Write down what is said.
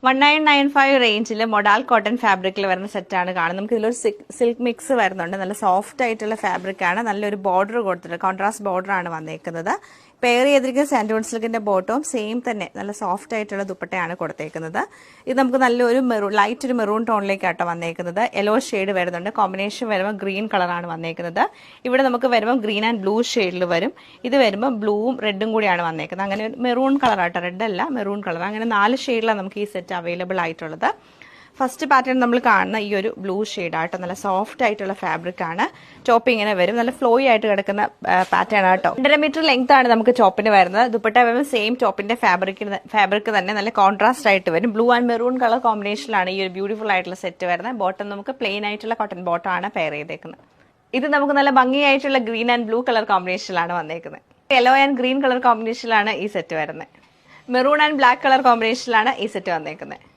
1995 റേഞ്ചിൽ modal cotton ഫാബ്രിക്കിൽ വരുന്ന സെറ്റാണ് കാണുന്നത്. നമുക്ക് ഇതിലൊരു സിൽക്ക് മിക്സ് വരുന്നുണ്ട്. നല്ല സോഫ്റ്റ് ആയിട്ടുള്ള ഫാബ്രിക് ആണ്. നല്ലൊരു ബോർഡർ കൊടുത്തിട്ടുണ്ട്. കോൺട്രാസ്റ്റ് ബോർഡർ ആണ് വന്നേക്കുന്നത്. പെയർ ചെയ്തിരിക്കുന്ന സാൻഡോൺ സിൽക്കിന്റെ ബോട്ടവും സെയിം തന്നെ നല്ല സോഫ്റ്റ് ആയിട്ടുള്ള ദുപ്പട്ടയാണ് കൊടുത്തേക്കുന്നത്. ഇത് നമുക്ക് നല്ലൊരു ലൈറ്റ് ഒരു മെറൂൺ ടോണിലേക്കാട്ടോ വന്നേക്കുന്നത്. യെല്ലോ ഷെയ്ഡ് വരുന്നുണ്ട്. കോമ്പിനേഷൻ വരുമ്പോൾ ഗ്രീൻ കളറാണ് വന്നേക്കുന്നത്. ഇവിടെ നമുക്ക് വരുമ്പോൾ ഗ്രീൻ ആൻഡ് ബ്ലൂ ഷെയ്ഡിൽ വരും. ഇത് വരുമ്പോൾ ബ്ലൂവും റെഡും കൂടിയാണ് വന്നേക്കുന്നത്. അങ്ങനെ ഒരു മെറൂൺ കളറാട്ടോ, റെഡ് അല്ല മെറൂൺ കളർ. അങ്ങനെ 4 ഷെയ്ഡിലാണ് നമുക്ക് ഈ സെറ്റ് അവൈലബിൾ ആയിട്ടുള്ളത്. ഫസ്റ്റ് പാറ്റേൺ നമ്മൾ കാണുന്ന ഈ ഒരു ബ്ലൂ ഷെയ്ഡാട്ടോ, നല്ല സോഫ്റ്റ് ആയിട്ടുള്ള ഫാബ്രിക് ആണ്. ടോപ്പ് ഇങ്ങനെ വരും. നല്ല ഫ്ലോയി ആയിട്ട് കിടക്കുന്ന പാറ്റേൺ ആട്ടോ. 2.5 മീറ്റർ ലെങ്ത് ആണ് നമുക്ക് ടോപ്പിന് വരുന്നത്. ദുപ്പട്ട വരുമ്പോൾ സെയിം ടോപ്പിന്റെ ഫാബ്രിക് തന്നെ നല്ല കോൺട്രാസ്റ്റ് ആയിട്ട് വരും. ബ്ലൂ ആൻഡ് മെറൂൺ കളർ കോമ്പിനേഷനിലാണ് ഈ ഒരു ബ്യൂട്ടിഫുൾ ആയിട്ടുള്ള സെറ്റ് വരുന്നത്. ബോട്ടം നമുക്ക് പ്ലെയിൻ ആയിട്ടുള്ള കോട്ടൺ ബോട്ടം ആണ് പെയർ ചെയ്തേക്കുന്നത്. ഇത് നമുക്ക് നല്ല ഭംഗിയായിട്ടുള്ള ഗ്രീൻ ആൻഡ് ബ്ലൂ കളർ കോമ്പിനേഷനിലാണ് വന്നേക്കുന്നത്. യെല്ലോ ആൻഡ് ഗ്രീൻ കളർ കോമ്പിനേഷനിലാണ് ഈ സെറ്റ് വരുന്നത്. മെറൂൺ ആൻഡ് ബ്ലാക്ക് കളർ കോമ്പിനേഷനിലാണ് ഈ സെറ്റ് വന്നേക്കുന്നത്.